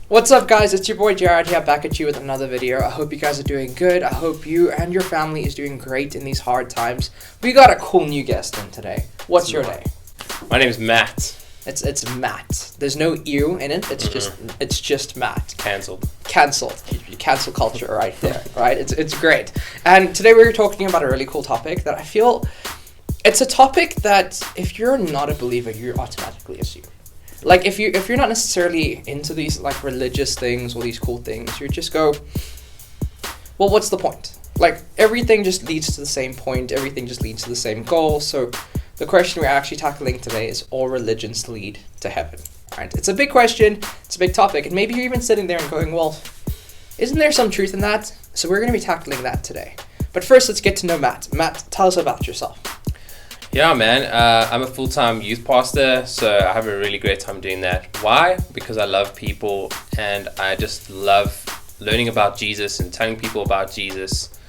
What's up, guys? It's your boy Jared here, back at you with another video. I hope you guys are doing good. I hope you and your family is doing great in these hard times. We got a cool new guest in today. What's your name? My name is Matt. It's Matt. There's no "ew" in it. It's just Matt. Cancelled. Cancel culture right there. Right? It's great. And today we're talking about a really cool topic that I feel it's a topic that if you're not a believer, you automatically assume. Like if you're not necessarily into these like religious things or these cool things, you just go, well, what's the point? Like everything just leads to the same point. Everything just leads to the same goal. So the question we're actually tackling today is, all religions lead to heaven? Right? It's a big question. It's a big topic. And maybe you're even sitting there and going, well, isn't there some truth in that? So we're going to be tackling that today. But first, let's get to know Matt. Matt, tell us about yourself. Yeah, man. I'm a full-time youth pastor, so I have a really great time doing that. Why? Because I love people and I just love learning about Jesus and telling people about Jesus.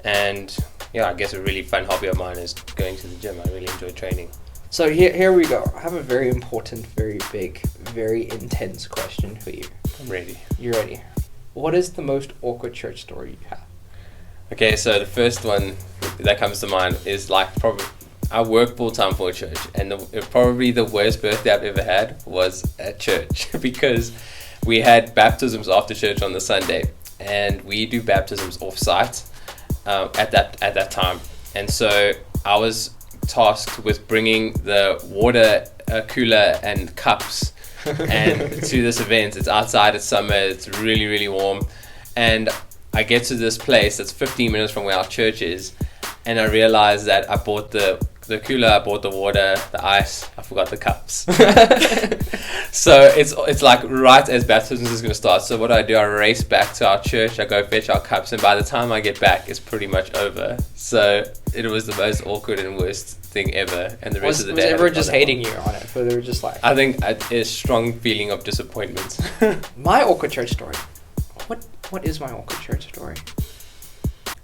And yeah, I guess a really fun hobby of mine is going to the gym. I really enjoy training. So here we go. I have a very important, very big, very intense question for you. I'm ready. You ready? What is the most awkward church story you have? Okay, so the first one that comes to mind is like probably I work full-time for a church, and probably the worst birthday I've ever had was at church because we had baptisms after church on the Sunday, and we do baptisms off-site at that time. And so I was tasked with bringing the water cooler and cups and to this event. It's outside, it's summer, it's really, really warm, and I get to this place that's 15 minutes from where our church is, and I realized that I bought the cooler, I bought the water, the ice, I forgot the cups. So it's like right as baptism is going to start. So what I do, I race back to our church, I go fetch our cups, and by the time I get back, it's pretty much over. So it was the most awkward and worst thing ever. And the rest of the day, was everyone just hating you on it? But they were just like, I think a strong feeling of disappointment. My awkward church story. What is my awkward church story?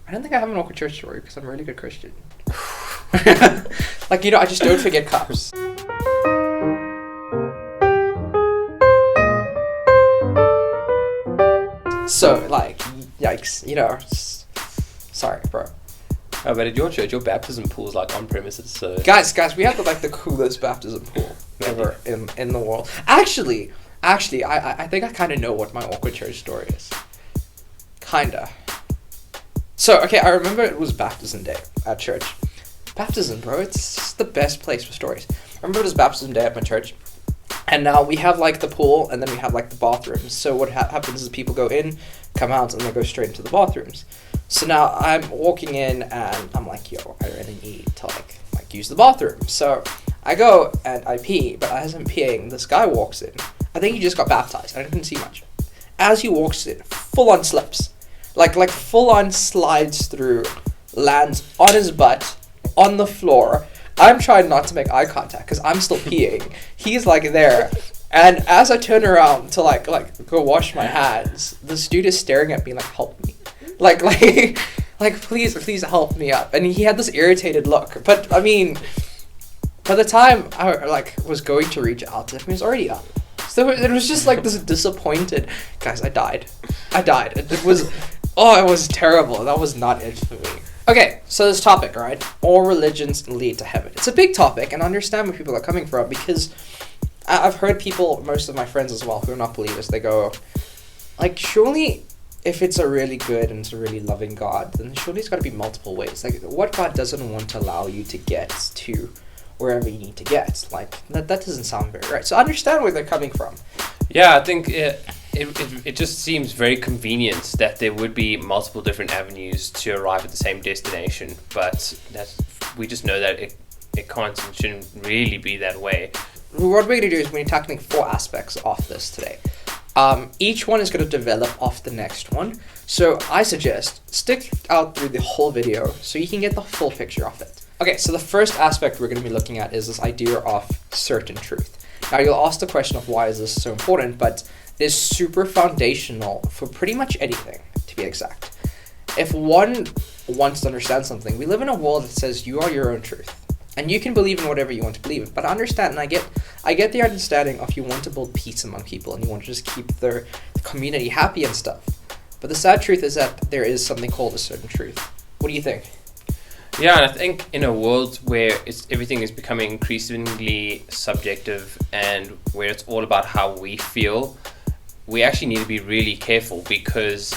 I don't think I have an awkward church story because I'm a really good Christian. Like, I just don't forget cups. So, like, yikes, sorry, bro. Oh, but at your church, your baptism pool is like on premises, so... Guys, we have the coolest baptism pool ever in the world. Actually, I think I kind of know what my awkward church story is. Kinda. So, okay, I remember it was baptism day at church. Baptism, bro, it's just the best place for stories. I remember it was baptism day at my church, and now we have like the pool, and then we have like the bathrooms. So what happens is people go in, come out, and they go straight into the bathrooms. So now I'm walking in, and I'm like, yo, I really need to like use the bathroom. So I go and I pee, but as I'm peeing, this guy walks in. I think he just got baptized. I didn't see much. As he walks in, full on slips, like full on slides through, lands on his butt, on the floor. I'm trying not to make eye contact because I'm still peeing. He's like there, and as I turn around to like go wash my hands, this dude is staring at me like, help me, like please help me up. And he had this irritated look, but I mean, by the time I was going to reach out to him, he was already up. So it was just like this disappointed, guys, I died. It was terrible. That was not it for me. Okay, so this topic, right? All religions lead to heaven. It's a big topic, and I understand where people are coming from, because I've heard people, most of my friends as well, who are not believers, they go, like, surely if it's a really good and it's a really loving God, then surely it's got to be multiple ways. Like, what God doesn't want to allow you to get to wherever you need to get? Like, that doesn't sound very right. So I understand where they're coming from. Yeah, I think it just seems very convenient that there would be multiple different avenues to arrive at the same destination, but we just know that it can't and shouldn't really be that way. What we're going to do is we're tackling 4 aspects of this today. Each one is going to develop off the next one, so I suggest stick out through the whole video so you can get the full picture of it. Okay, so the first aspect we're going to be looking at is this idea of certain truth. Now, you'll ask the question of why is this so important, but it is super foundational for pretty much anything, to be exact. If one wants to understand something, we live in a world that says you are your own truth. And you can believe in whatever you want to believe in. But I understand, and I get the understanding of you want to build peace among people and you want to just keep the community happy and stuff. But the sad truth is that there is something called a certain truth. What do you think? Yeah, and I think in a world where everything is becoming increasingly subjective and where it's all about how we feel, we actually need to be really careful, because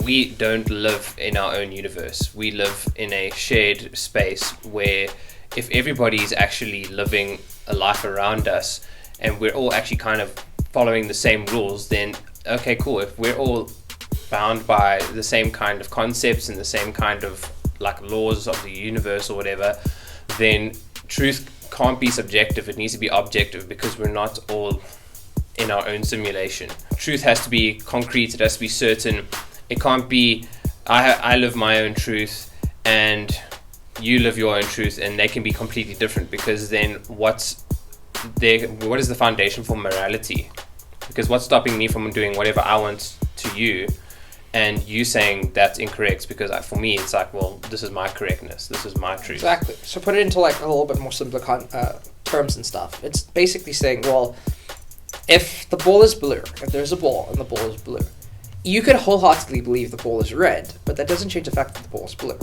we don't live in our own universe. We live in a shared space where if everybody's actually living a life around us and we're all actually kind of following the same rules, then okay, cool. If we're all bound by the same kind of concepts and the same kind of like laws of the universe or whatever, then truth can't be subjective. It needs to be objective, because we're not all in our own simulation. Truth has to be concrete. It has to be certain. It can't be I live my own truth and you live your own truth, and they can be completely different, because then what is the foundation for morality? Because what's stopping me from doing whatever I want to you, and you saying that's incorrect? Because for me it's like, well, this is my correctness, this is my truth. Exactly. So put it into like a little bit more simpler terms and stuff. It's basically saying, well, if the ball is blue, if there's a ball and the ball is blue, you could wholeheartedly believe the ball is red, but that doesn't change the fact that the ball is blue.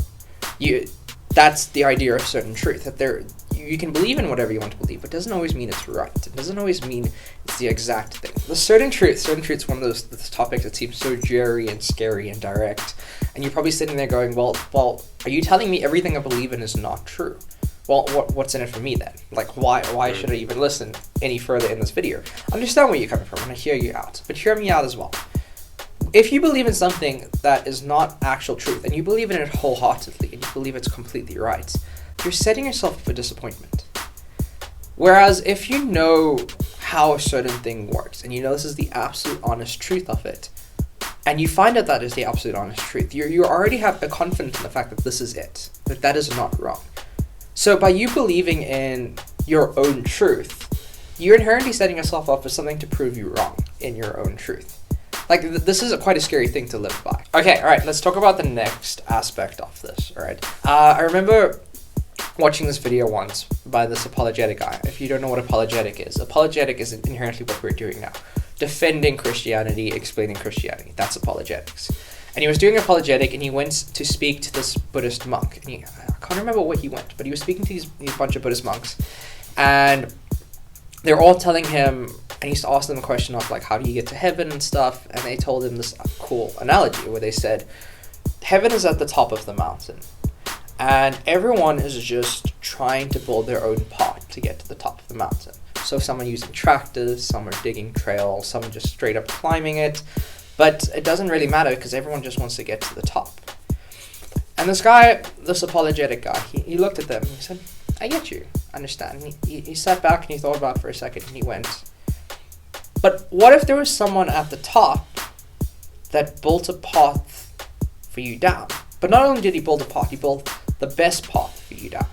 That's the idea of certain truth, that you can believe in whatever you want to believe, but it doesn't always mean it's right. It doesn't always mean it's the exact thing. The certain truth's one of those topics that seems so dreary and scary and direct, and you're probably sitting there going, well, are you telling me everything I believe in is not true? Well, what's in it for me then? Like, why should I even listen any further in this video? I understand where you're coming from, and I hear you out, but hear me out as well. If you believe in something that is not actual truth, and you believe in it wholeheartedly, and you believe it's completely right, you're setting yourself up for disappointment. Whereas if you know how a certain thing works, and you know this is the absolute honest truth of it, and you find out that is the absolute honest truth, you already have a confidence in the fact that this is it, that is not wrong. So by you believing in your own truth, you're inherently setting yourself up for something to prove you wrong in your own truth. Like, this is quite a scary thing to live by. Okay, alright, let's talk about the next aspect of this, alright? I remember watching this video once by this apologetic guy. If you don't know what apologetic is inherently what we're doing now. Defending Christianity, explaining Christianity. That's apologetics. And he was doing apologetic, and he went to speak to this Buddhist monk. And I can't remember where he went, but he was speaking to these bunch of Buddhist monks. And they're all telling him, and he used to ask them a question of like, how do you get to heaven and stuff? And they told him this cool analogy where they said, heaven is at the top of the mountain, and everyone is just trying to build their own path to get to the top of the mountain. So some are using tractors, some are digging trails, some are just straight up climbing it, but it doesn't really matter because everyone just wants to get to the top. And this guy, this apologetic guy, he looked at them and he said, I get you, I understand. He sat back and he thought about it for a second and he went, but what if there was someone at the top that built a path for you down? But not only did he build a path, he built the best path for you down.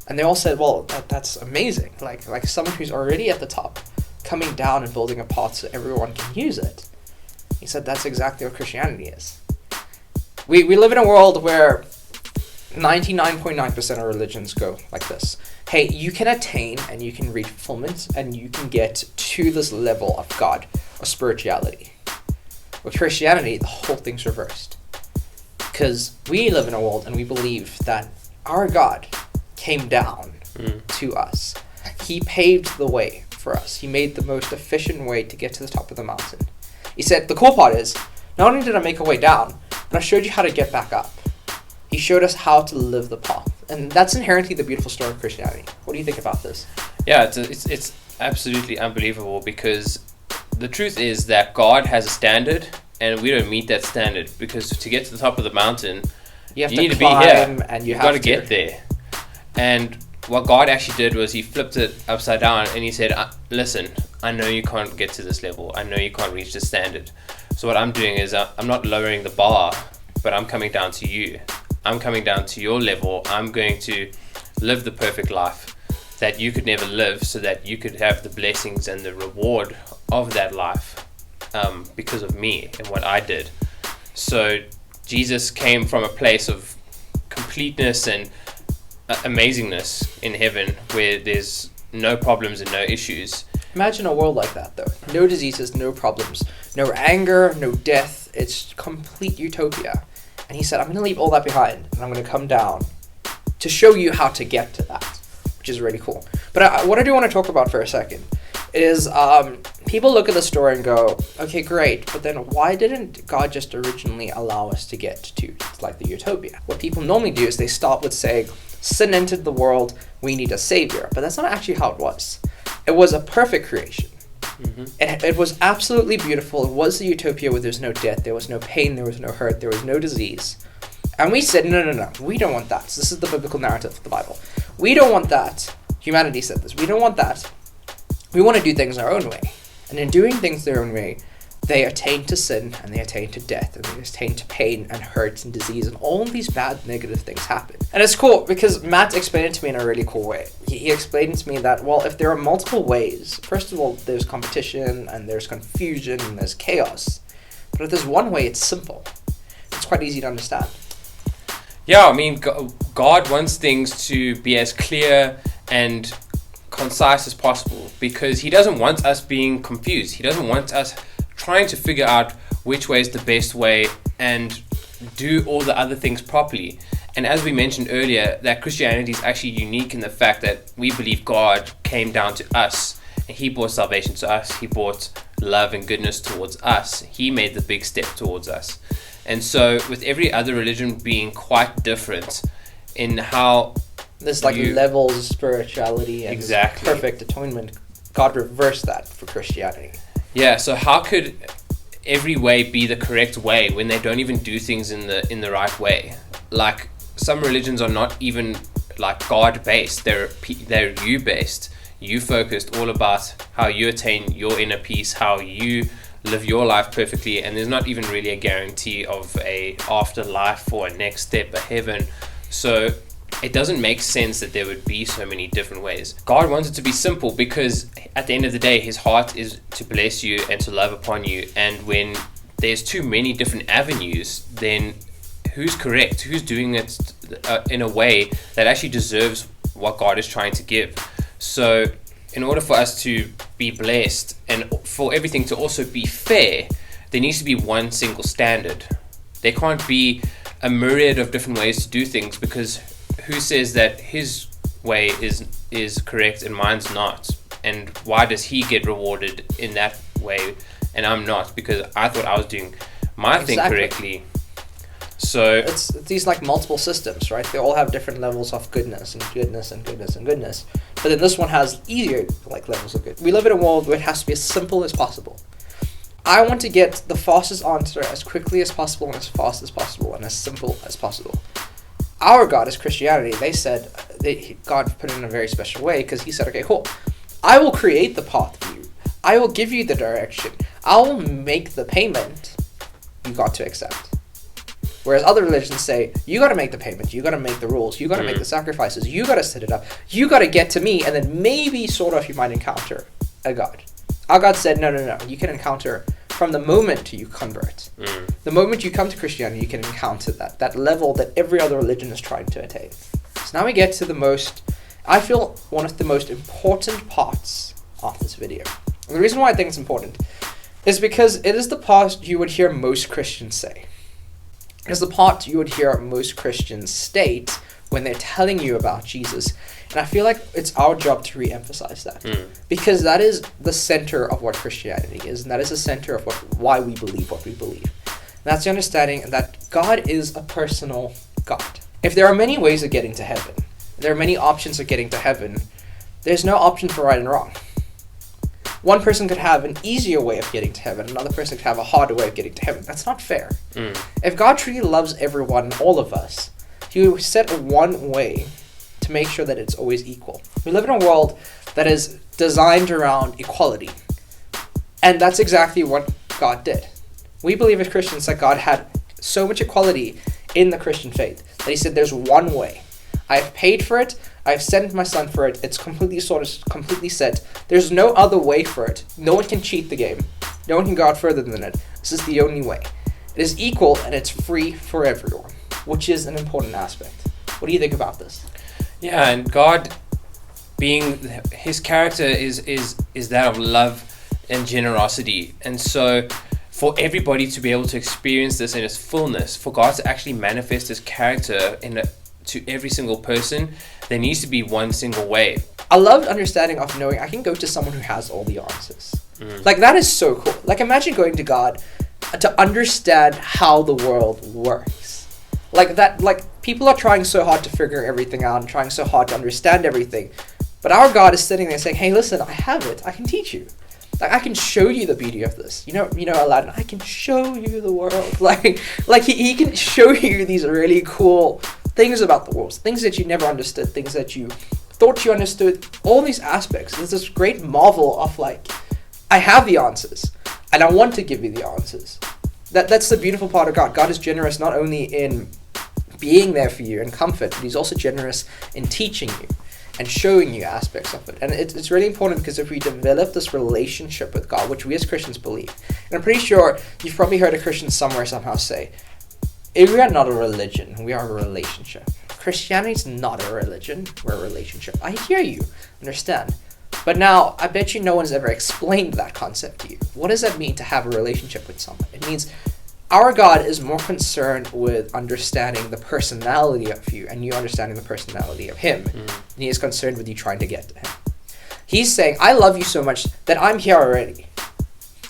And they all said, well, that's amazing. Like someone who's already at the top coming down and building a path so everyone can use it. He said that's exactly what Christianity is. We live in a world where 99.9% of religions go like this. Hey, you can attain and you can reach fulfillment and you can get to this level of God or spirituality. With Christianity, the whole thing's reversed. Because we live in a world and we believe that our God came down to us. He paved the way for us. He made the most efficient way to get to the top of the mountain. He said, the cool part is, not only did I make a way down, but I showed you how to get back up. He showed us how to live the path. And that's inherently the beautiful story of Christianity. What do you think about this? Yeah, it's absolutely unbelievable, because the truth is that God has a standard and we don't meet that standard, because to get to the top of the mountain, you need to be here. And you've got to get there. And what God actually did was he flipped it upside down and he said, listen, I know you can't get to this level. I know you can't reach this standard. So what I'm doing is I'm not lowering the bar, but I'm coming down to you. I'm coming down to your level. I'm going to live the perfect life that you could never live, so that you could have the blessings and the reward of that life because of me and what I did. So Jesus came from a place of completeness and amazingness in heaven where there's no problems and no issues. Imagine a world like that, though. No diseases, no problems, no anger, no death. It's complete utopia. And he said, I'm going to leave all that behind, and I'm going to come down to show you how to get to that, which is really cool. But what I do want to talk about for a second is people look at the story and go, okay, great, but then why didn't God just originally allow us to get to like the utopia? What people normally do is they start with saying, sin entered the world, we need a savior. But that's not actually how it was. It was a perfect creation. Mm-hmm. It was absolutely beautiful. It was the utopia where there was no death, there was no pain, there was no hurt, there was no disease. And we said, no, we don't want that. So this is the biblical narrative of the Bible. We don't want that. Humanity said this. We don't want that. We want to do things our own way. And in doing things their own way, they attain to sin, and they attain to death, and they attain to pain and hurt and disease, and all of these bad negative things happen. And it's cool because Matt explained it to me in a really cool way. He explained to me that, well, if there are multiple ways, first of all, there's competition, and there's confusion, and there's chaos. But if there's one way, it's simple. It's quite easy to understand. Yeah, I mean, God wants things to be as clear and concise as possible because he doesn't want us being confused. He doesn't want us trying to figure out which way is the best way and do all the other things properly. And as we mentioned earlier, that Christianity is actually unique in the fact that we believe God came down to us and he brought salvation to us. He brought love and goodness towards us. He made the big step towards us. And so with every other religion being quite different in how there's like levels of spirituality and exactly. Perfect atonement, God reversed that for Christianity. Yeah, so how could every way be the correct way when they don't even do things in the right way? Like some religions are not even like God based, they're you based, you focused, all about how you attain your inner peace, how you live your life perfectly, and there's not even really a guarantee of a afterlife or a next step, a heaven. So it doesn't make sense that there would be so many different ways. God wants it to be simple because at the end of the day, his heart is to bless you and to love upon you. And when there's too many different avenues, then who's correct? Who's doing it in a way that actually deserves what God is trying to give? So in order for us to be blessed and for everything to also be fair, there needs to be one single standard. There can't be a myriad of different ways to do things because who says that his way is correct and mine's not? And why does he get rewarded in that way and I'm not? Because I thought I was doing my thing correctly. So it's these like multiple systems, right? They all have different levels of goodness and goodness and goodness and goodness. But then this one has easier like levels of good. We live in a world where it has to be as simple as possible. I want to get the fastest answer as quickly as possible and as fast as possible and as simple as possible. Our God is Christianity. They said, God put it in a very special way because he said, okay, cool. I will create the path for you. I will give you the direction. I will make the payment. You got to accept. Whereas other religions say, you got to make the payment. You got to make the rules. You got to make the sacrifices. You got to set it up. You got to get to me. And then maybe sort of you might encounter a God. Our God said, no. You can encounter from the moment you convert. The moment you come to Christianity, you can encounter that level that every other religion is trying to attain. So now we get to I feel one of the most important parts of this video. And the reason why I think it's important is because it is the part you would hear most Christians say. It's the part you would hear most Christians state when they're telling you about Jesus. And I feel like it's our job to re-emphasize that. Because that is the center of what Christianity is. And that is the center of why we believe what we believe. And that's the understanding that God is a personal God. If there are many ways of getting to heaven, there are many options of getting to heaven, there's no option for right and wrong. One person could have an easier way of getting to heaven, another person could have a harder way of getting to heaven. That's not fair. If God truly loves everyone, all of us, he would set one way to make sure that it's always equal. We live in a world that is designed around equality. And that's exactly what God did. We believe as Christians that God had so much equality in the Christian faith that he said there's one way. I have paid for it. I have sent my son for it. It's completely set. There's no other way for it. No one can cheat the game. No one can go out further than it. This is the only way. It is equal and it's free for everyone, which is an important aspect. What do you think about this? Yeah, and God, being his character is that of love and generosity, and so for everybody to be able to experience this in its fullness, for God to actually manifest his character to every single person, there needs to be one single way. I love understanding of knowing I can go to someone who has all the answers. Like, that is so cool. Like, imagine going to God to understand how the world works. Like that, like, people are trying so hard to figure everything out and trying so hard to understand everything. But our God is sitting there saying, hey, listen, I have it. I can teach you. Like, I can show you the beauty of this. You know, Aladdin, I can show you the world. Like he can show you these really cool things about the world, things that you never understood, things that you thought you understood, all these aspects. There's this great marvel of, like, I have the answers, and I want to give you the answers. That's the beautiful part of God. God is generous not only in being there for you and comfort, but he's also generous in teaching you and showing you aspects of it. And it's really important, because if we develop this relationship with God, which we as Christians believe, and I'm pretty sure you've probably heard a Christian somewhere somehow say, we are not a religion, we are a relationship. Christianity is not a religion, we're a relationship. I hear you, understand. But now, I bet you no one's ever explained that concept to you. What does that mean to have a relationship with someone? It means our God is more concerned with understanding the personality of you and you understanding the personality of him. And he is concerned with you trying to get to him. He's saying, I love you so much that I'm here already.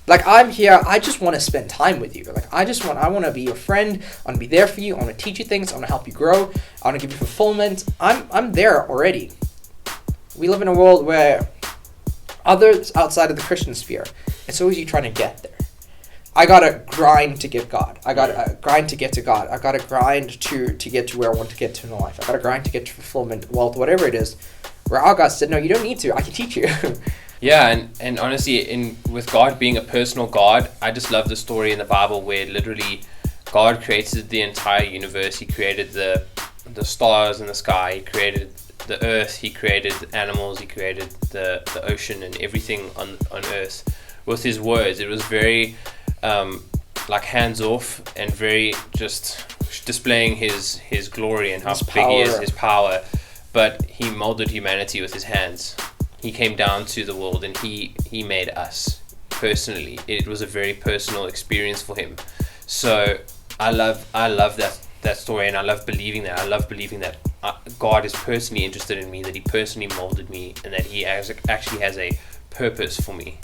Like, I'm here, I just want to spend time with you. Like, I want to be your friend. I want to be there for you. I want to teach you things. I want to help you grow. I want to give you fulfillment. I'm there already. We live in a world where others outside of the Christian sphere, it's always you trying to get there. I gotta grind to get God. I gotta grind to get to God. I gotta grind to get to where I want to get to in life. I gotta grind to get to fulfillment, wealth, whatever it is. Where our God said, no, you don't need to. I can teach you. Yeah, and honestly, with God being a personal God, I just love the story in the Bible where literally God created the entire universe. He created the stars in the sky. He created the earth. He created animals. He created the ocean and everything on Earth with his words. It was very like hands off and very just displaying his glory and how big he is, his power. But he molded humanity with his hands. He came down to the world and he made us personally. It was a very personal experience for him. So I love that story, and I love believing that. I love believing that God is personally interested in me, that he personally molded me, and that he actually has a purpose for me.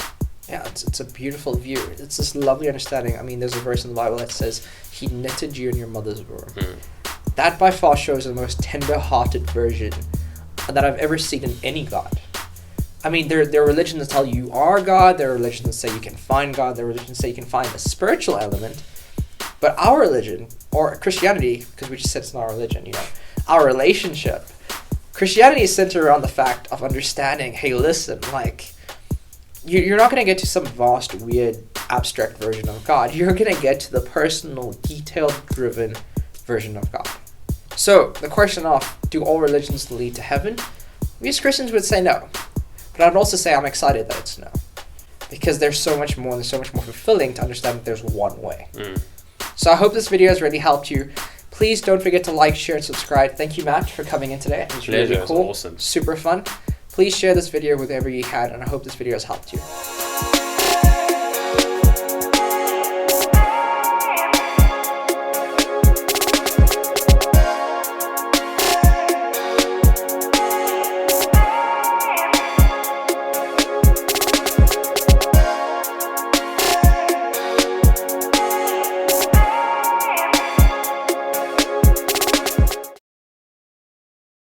Yeah, it's a beautiful view. It's this lovely understanding. I mean, there's a verse in the Bible that says, he knitted you in your mother's womb. That by far shows the most tender-hearted version that I've ever seen in any God. I mean, there are religions that tell you are God, there are religions that say you can find God, there are religions that say you can find a spiritual element, but our religion, or Christianity, because we just said it's not our religion, our relationship, Christianity is centered around the fact of understanding, hey, listen, like, you're not going to get to some vast, weird, abstract version of God. You're going to get to the personal, detail-driven version of God. So, the question of, do all religions lead to heaven? We as Christians would say no. But I'd also say I'm excited that it's no. Because there's so much more, and there's so much more fulfilling to understand that there's one way. So I hope this video has really helped you. Please don't forget to like, share, and subscribe. Thank you, Matt, for coming in today. It was really cool. It was awesome. Super fun. Please share this video with whoever you had, and I hope this video has helped you.